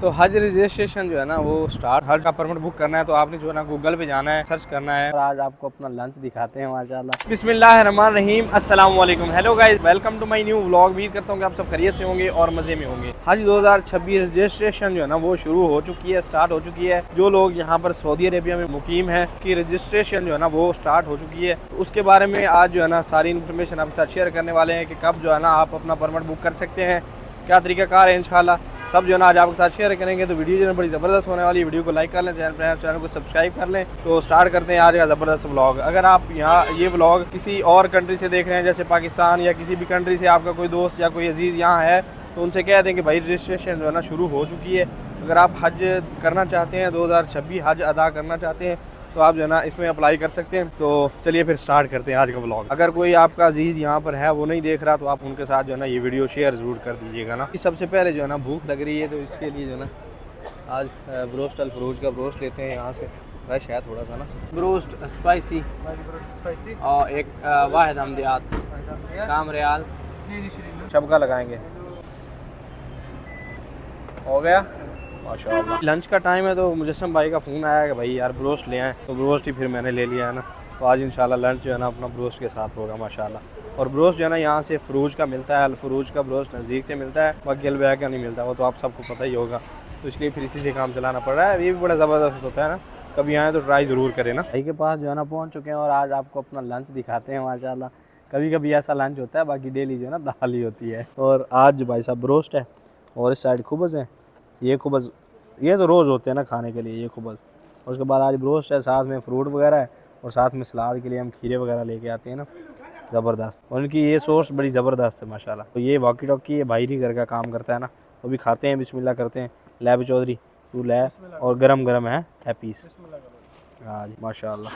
तो हज रजिस्ट्रेशन जो है ना वो स्टार्ट, हज का परमिट बुक करना है तो आपने जो है ना गूगल पे जाना है, सर्च करना है। और आज आपको अपना लंच दिखाते हैं माशाल्लाह। बिस्मिल्लाहिर्रहमानिर्रहीम, अस्सलाम वालेकुम, hello guys, welcome to my new vlog. उम्मीद करता हूँ कि आप सब खैरियत से होंगे और मज़े में होंगे। हज 2026 रजिस्ट्रेशन जो है ना वो शुरू हो चुकी है, स्टार्ट हो चुकी है। जो लोग यहाँ पर सऊदी अरेबिया में मुकीम है की रजिस्ट्रेशन जो है ना वो स्टार्ट हो चुकी है। उसके बारे में आज जो है ना सारी इन्फॉर्मेशन आपके साथ शेयर करने वाले हैं कि कब जो है ना आप अपना परमिट बुक कर सकते हैं, क्या तरीकाकार है, इंशाल्लाह सब जो है ना आज आपके साथ शेयर करेंगे। तो वीडियो जो है बड़ी ज़बरदस्त होने वाली है। वीडियो को लाइक कर लें, चैनल को सब्सक्राइब कर लें। तो स्टार्ट करते हैं आज का ज़बरदस्त व्लॉग। अगर आप यहाँ ये व्लॉग किसी और कंट्री से देख रहे हैं, जैसे पाकिस्तान या किसी भी कंट्री से आपका कोई दोस्त या कोई अजीज़ यहाँ है, तो उनसे कह दें कि भाई रजिस्ट्रेशन जो है ना शुरू हो चुकी है। अगर आप हज करना चाहते हैं, 2026 हज अदा करना चाहते हैं, तो आप जो है ना इसमें अप्लाई कर सकते हैं। तो चलिए फिर स्टार्ट करते हैं आज का व्लॉग। अगर कोई आपका अजीज़ यहाँ पर है, वो नहीं देख रहा, तो आप उनके साथ जो है ना ये वीडियो शेयर ज़रूर कर दीजिएगा ना। सबसे पहले जो है ना भूख लग रही है, तो इसके लिए जो है ना आज ब्रोस्ट अल फरूज का ब्रोस्ट लेते हैं यहाँ से। फ्रेश है थोड़ा सा ना, ब्रोस्ट स्पाइसी और एक वाहिद हमदियात काम रियाल शबका लगाएंगे। हो गया माशाल्लाह। लंच का टाइम है तो मुजस्सम भाई का फ़ोन आया कि भाई यार ब्रोस्ट ले आएँ, तो ब्रोस्ट ही फिर मैंने ले लिया है ना। तो आज इंशाल्लाह लंच जो है ना अपना ब्रोस्ट के साथ होगा माशाल्लाह। और ब्रोस्ट जो है ना यहाँ से फरूज का मिलता है, अल फरूज का ब्रोस्ट नज़दीक से मिलता है, बाकी अलबैग का नहीं मिलता, वो तो आप सबको पता ही होगा। तो इसलिए फिर इसी से काम चलाना पड़ रहा है। ये भी बड़ा ज़बरदस्त होता है ना, कभी आएँ तो ट्राई ज़रूर करें ना। भाई के पास जो है ना पहुँच चुके हैं और आज आपको अपना लंच दिखाते हैं माशाल्लाह। कभी कभी ऐसा लंच होता है, बाकी डेली जो है ना दाल ही होती है। और आज भाई साहब ब्रोस्ट है और इस साइड खुबज़ है। ये खुबज़ ये तो रोज़ होते हैं ना खाने के लिए, ये खुबज़। और उसके बाद आज ब्रोस्ट है, साथ में फ्रूट वगैरह है और साथ में सलाद के लिए हम खीरे वगैरह लेके आते हैं ना, ज़बरदस्त। और उनकी ये सोर्स बड़ी ज़बरदस्त है माशाल्लाह। तो ये वॉकी टॉकी ये भाई ही घर का काम करता है ना। तो अभी खाते हैं, बिस्मिल्लाह करते हैं। लैब चौधरी तू लै, और गरम गरम है पीस। हाँ जी माशाल्लाह,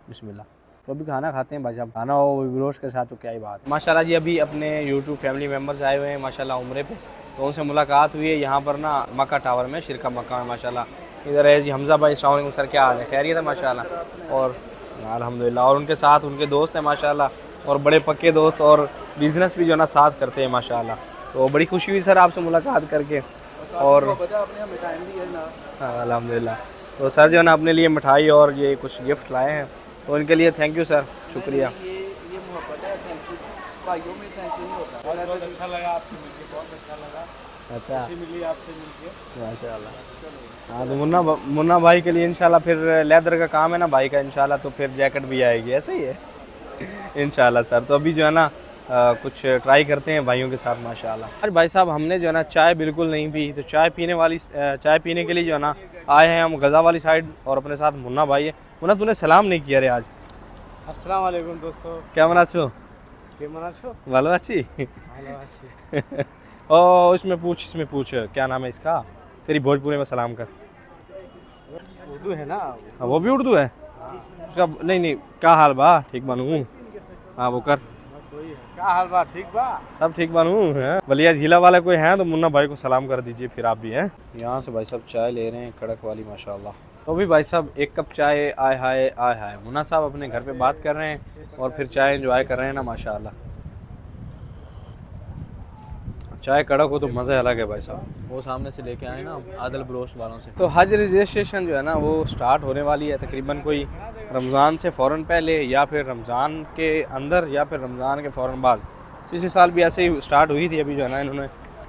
बिस्मिल्लाह। तो अभी खाना खाते हैं भाई साहब, खाना हो ब्रोस्ट के साथ तो क्या ही बात। माशाल्लाह जी अभी अपने यूट्यूब फैमिली मेम्बर्स आए हुए हैं माशाल्लाह उम्रे पे, तो उनसे मुलाकात हुई है यहाँ पर ना मक्का टावर में, शिरका मक्का में माशाल्लाह। इधर है जी हमज़ा भाई, अस्सलाम वालेकुम सर, क्या हाल है, खैरियत है माशाल्लाह। और अल्हम्दुलिल्लाह। और उनके साथ उनके दोस्त हैं माशाल्लाह, और बड़े पक्के दोस्त, और बिज़नेस भी जो है ना साथ करते हैं माशाल्लाह। तो बड़ी खुशी हुई सर आपसे मुलाकात करके। और अल्हम्दुलिल्लाह। तो सर जो है ना अपने लिए मिठाई और ये कुछ गिफ्ट लाए हैं, तो इनके लिए थैंक यू सर, शुक्रिया। ये मोहब्बत है, थैंक यू भाइयों में, थैंक यू नहीं होता। बहुत अच्छा लगा आपसे मिलके, बहुत अच्छा लगा, अच्छा खुशी मिली आपसे मिलके माशाल्लाह। हाँ तो मुन्ना भाई के लिए इंशाल्लाह फिर लेदर का काम है ना भाई का, इंशाल्लाह तो फिर जैकेट भी आएगी, ऐसे ही है इंशाल्लाह सर। तो अभी जो है ना कुछ ट्राई करते हैं भाइयों के साथ माशाल्लाह। आज भाई साहब हमने जो है ना चाय बिल्कुल नहीं पी, तो चाय पीने के लिए जो है ना आए हैं हम गज़ा वाली साइड, और अपने साथ मुन्ना भाई है। मुन्ना तूने सलाम नहीं किया रे आज। अस्सलाम वालेकुम दोस्तों, क्या मना छो ভালো আছি ओ इसमें पूछ क्या नाम है इसका, तेरी भोजपुरी में सलाम कर। उर्दू है ना हाँ वो भी उर्दू है उसका। नहीं क्या हाल बा, ठीक बनू। हाँ वो कर, क्या हाल बा, ठीक बा, सब ठीक बनू है। बलिया झीला वाले कोई हैं तो मुन्ना भाई को सलाम कर दीजिए फिर आप भी हैं। यहाँ से भाई साहब चाय ले रहे हैं कड़क वाली माशाल्लाह। तो भी भाई साहब एक कप चाय, आय हाय मुन्ना साहब अपने घर पे बात कर रहे हैं और फिर चाय एंजॉय कर रहे हैं ना माशाल्लाह। चाय कड़क हो तो मज़ा अलग है भाई साहब। वो सामने से लेके आए ना आदल ब्रोस्ट वालों से। तो हज रजिस्ट्रेशन जो है ना वो स्टार्ट होने वाली है तकरीबन कोई रमज़ान से फ़ौरन पहले, या फिर रमज़ान के अंदर, या फिर रमज़ान के फ़ौरन बाद। पिछले साल भी ऐसे ही स्टार्ट हुई थी, अभी जो है ना इन्होंने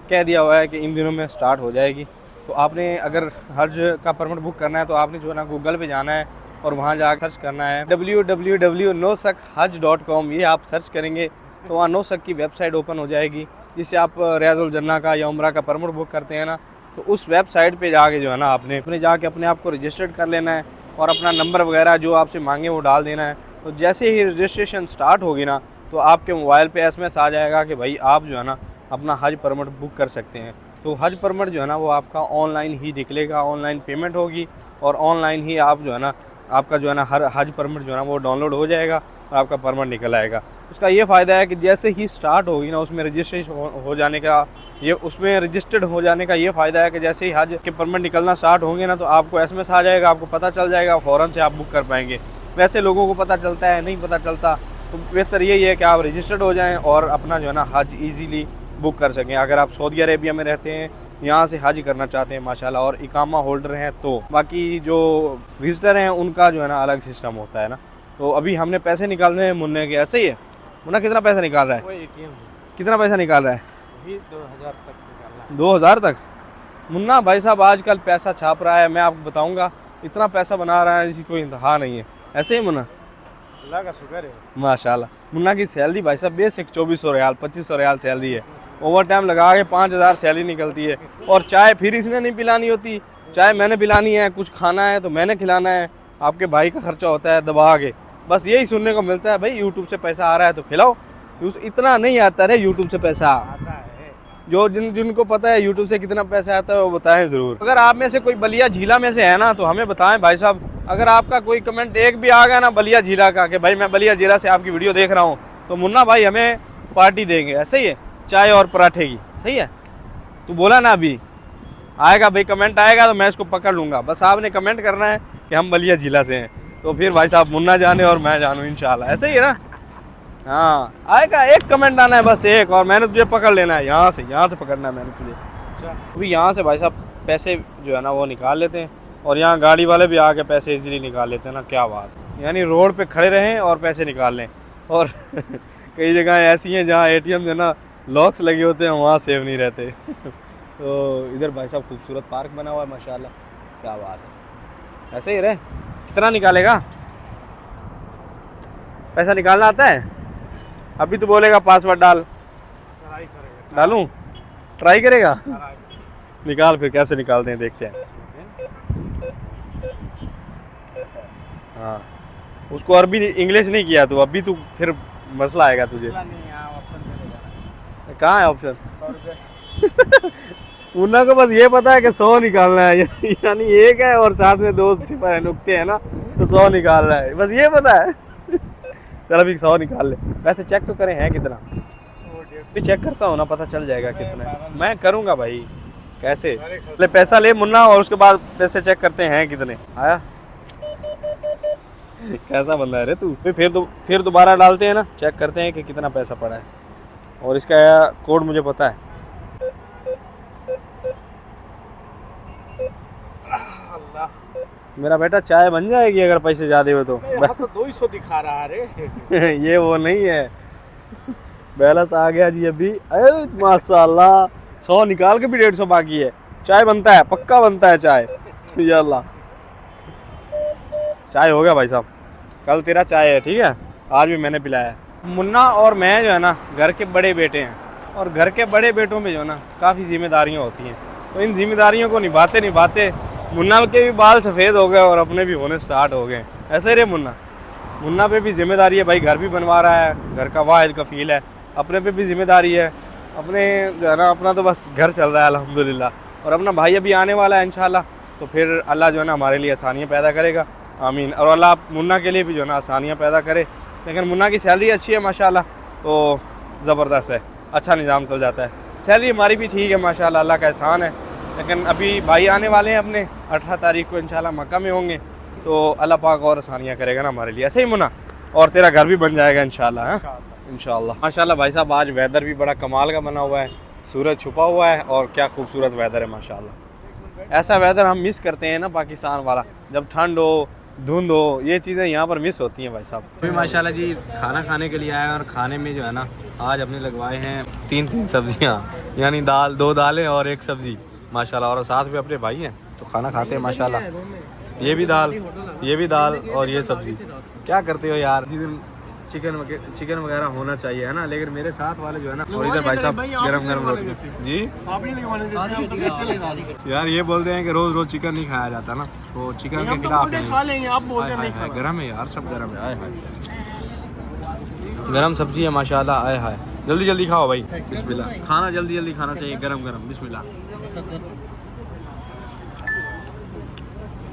कह दिया हुआ है कि इन दिनों में स्टार्ट हो जाएगी। तो आपने अगर हज का परमिट बुक करना है तो आपने जो है ना गूगल पे जाना है और वहाँ जाकर सर्च करना है www.nosakh.com। ये आप सर्च करेंगे तो वहाँ नौसक की वेबसाइट ओपन हो जाएगी, जिससे आप रियाजुल जन्ना का या उम्रा का परमिट बुक करते हैं ना, तो उस वेबसाइट पे जाके जो है ना आपने जाके अपने आप को रजिस्टर्ड कर लेना है और अपना नंबर वगैरह जो आपसे मांगे वो डाल देना है। तो जैसे ही रजिस्ट्रेशन स्टार्ट होगी ना, तो आपके मोबाइल पे SMS आ जाएगा कि भाई आप जो है ना अपना हज परमिट बुक कर सकते हैं। तो हज परमिट जो है ना वो आपका ऑनलाइन ही निकलेगा, ऑनलाइन पेमेंट होगी और ऑनलाइन ही आप जो है ना आपका जो है ना हर हज परमिट जो है ना वो डाउनलोड हो जाएगा और आपका परमिट निकल आएगा। उसका ये फ़ायदा है कि जैसे ही स्टार्ट होगी ना उसमें रजिस्ट्रेशन हो जाने का, ये उसमें रजिस्टर्ड हो जाने का ये फ़ायदा है कि जैसे ही हज के परमिट निकलना स्टार्ट होंगे ना, तो आपको SMS आ जाएगा, आपको पता चल जाएगा, फ़ौरन से आप बुक कर पाएंगे। वैसे लोगों को पता चलता है, नहीं पता चलता, तो बेहतर यही है कि आप रजिस्टर्ड हो जाएँ और अपना जो है ना हज ईज़िली बुक कर सकें। अगर आप सऊदी अरेबिया में रहते हैं यहाँ से हज करना चाहते हैं माशाल्लाह और इकामा होल्डर हैं, तो बाकी जो विजिटर हैं उनका जो है ना अलग सिस्टम होता है ना। तो अभी हमने पैसे निकालने हैं मुन्ने के, ऐसे ही है। मुन्ना कितना पैसा निकाल रहा है? वो ATM कितना पैसा निकाल रहा है? भी 2000 तक निकालना 2000 तक। मुन्ना भाई साहब आजकल पैसा छाप रहा है, मैं आपको बताऊँगा इतना पैसा बना रहा है इसी कोई इंतहा नहीं है। ऐसे ही मुन्ना? अल्लाह का शुक्र है। माशाल्लाह। मुन्ना की सैलरी भाई साहब बेसिक 2400 रियाल 2500 रियाल सैलरी है, ओवर टाइम लगा के 5000 सैलरी निकलती है। और चाय फिर इसने नहीं पिलानी होती, चाय मैंने पिलानी है, कुछ खाना है तो मैंने खिलाना है, आपके भाई का खर्चा होता है दबा के। बस यही सुनने को मिलता है, भाई यूट्यूब से पैसा आ रहा है तो खिलाओ। इतना नहीं आता है यूट्यूब से पैसा। आता है जो जिनको पता है यूट्यूब से कितना पैसा आता है वो बताएं ज़रूर। अगर आप में से कोई बलिया झीला में से है ना तो हमें बताएं भाई साहब। अगर आपका कोई कमेंट एक भी आ गया ना बलिया झीला का कि भाई मैं बलिया झीला से आपकी वीडियो देख रहा हूँ, तो मुन्ना भाई हमें पार्टी देंगे। ऐसे ही है, चाय और पराठे की। सही है, तू बोला ना अभी आएगा भाई, कमेंट आएगा तो मैं इसको पकड़ लूँगा। बस आपने कमेंट करना है कि हम बलिया झीला से हैं, तो फिर भाई साहब मुन्ना जाने और मैं जानूँ इंशाल्लाह। ऐसे ही है ना? हाँ आएगा, एक कमेंट आना है बस एक, और मैंने तुझे पकड़ लेना है यहाँ से पकड़ना है मैंने तुझे। अच्छा अभी यहाँ से भाई साहब पैसे जो है ना वो निकाल लेते हैं, और यहाँ गाड़ी वाले भी आके पैसे इजीली निकाल लेते हैं ना। क्या बात, यानी रोड पे खड़े रहें और पैसे निकाल लें। और कई जगह ऐसी हैं जहाँ ATM जो ना लॉक्स लगे होते हैं, वहाँ सेव नहीं रहते। तो इधर भाई साहब खूबसूरत पार्क बना हुआ है माशाल्लाह। क्या बात है। ऐसे ही रहे। कितना निकालेगा? पैसा निकालना आता है? अभी तो बोलेगा पासवर्ड डाल। ट्राई करेगा। डालूं? ट्राई करेगा? ट्राई। निकाल फिर, कैसे निकालते हैं देखते हैं। हाँ उसको अरबी इंग्लिश नहीं किया तो अभी तू फिर मसला आएगा तुझे। नहीं यहाँ ऑप्शन मिलेगा। कहाँ है ऑप्शन? 100 रुपये। मुन्ना को बस ये पता है कि 100 निकालना है, यानी एक है और साथ में 2 सिफर नुक्ते हैं ना, तो 100 निकाल रहा है, बस ये पता है। चल अभी 100 निकाल ले। वैसे चेक तो करें है कितना, भी चेक करता हूँ ना, पता चल जाएगा कितना है। मैं करूँगा भाई। कैसे? ले पैसा ले मुन्ना और उसके बाद पैसे चेक करते हैं कितने आया। कैसा बंदा है रे तू। फिर दोबारा डालते हैं ना, चेक करते हैं कि कितना पैसा पड़ा है, और इसका कोड मुझे पता है। मेरा बेटा चाय बन जाएगी अगर पैसे ज़्यादा हुए तो। यहाँ तो 200 दिखा रहा है रे। ये वो नहीं है, बैलेंस आ गया जी अभी। अरे माशाल्लाह 100 निकाल के भी 150 बाकी है। चाय बनता है, पक्का बनता है चाय। या अल्लाह, चाय हो गया भाई साहब। कल तेरा चाय है, ठीक है, आज भी मैंने पिलाया। मुन्ना और मैं जो है ना घर के बड़े बेटे हैं, और घर के बड़े बेटों में जो है ना काफ़ी जिम्मेदारियाँ होती हैं। तो इन जिम्मेदारियों को निभाते मुन्ना के भी बाल सफ़ेद हो गए और अपने भी होने स्टार्ट हो गए। ऐसे रे मुन्ना पे भी जिम्मेदारी है भाई, घर भी बनवा रहा है, घर का वाहिद कफील है। अपने पे भी जिम्मेदारी है, अपने जो है ना अपना तो बस घर चल रहा है अल्हम्दुलिल्लाह। और अपना भाई अभी आने वाला है इंशाल्लाह, तो फिर अल्लाह जो है ना हमारे लिए आसानियाँ पैदा करेगा, आमीन। और अल्लाह मुन्ना के लिए भी जो है ना आसानियाँ पैदा करे। लेकिन मुन्ना की सैलरी अच्छी है माशाल्लाह, तो ज़बरदस्त है, अच्छा निज़ाम चल जाता है। सैलरी हमारी भी ठीक है माशाल्लाह, अल्लाह का एहसान है। लेकिन अभी भाई आने वाले हैं अपने 18 तारीख को इंशाल्लाह मक्का में होंगे, तो अल्लाह पाक और आसानियाँ करेगा ना हमारे लिए। ऐसे ही मुन्ना, और तेरा घर भी बन जाएगा इंशाल्लाह। हाँ इंशाल्लाह। माशाल्लाह भाई साहब आज वेदर भी बड़ा कमाल का बना हुआ है, सूरज छुपा हुआ है, और क्या खूबसूरत वेदर है माशाल्लाह। ऐसा वेदर हम मिस करते हैं ना पाकिस्तान वाला, जब ठंड हो धुंध हो, ये चीज़ें यहाँ पर मिस होती हैं भाई साहब। अभी माशाल्लाह जी खाना खाने के लिए आए हैं, और खाने में जो है ना आज हमने लगवाए हैं 3 सब्जियाँ, यानी दाल, 2 दालें और 1 सब्ज़ी माशाल्लाह। और साथ में अपने भाई हैं तो खाना खाते हैं माशाल्लाह। ये भी दाल और ये सब्ज़ी। क्या करते हो यार, इसी दिन चिकन वगैरह होना चाहिए है ना, लेकिन मेरे साथ वाले जो है ना, और इधर भाई साहब गरम रोटी जी यार, ये बोलते हैं कि रोज़ रोज़ चिकन नहीं खाया जाता ना, तो चिकन के खिलाफ गरम है यार, सब गरम है। आए हाय, गरम सब्जी है माशाल्लाह। आए हाय, जल्दी जल्दी खाओ भाई, बिस्मिल्लाह। खाना जल्दी जल्दी खाना चाहिए, गरम गरम, बिस्मिल्लाह।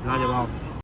लाजवाब।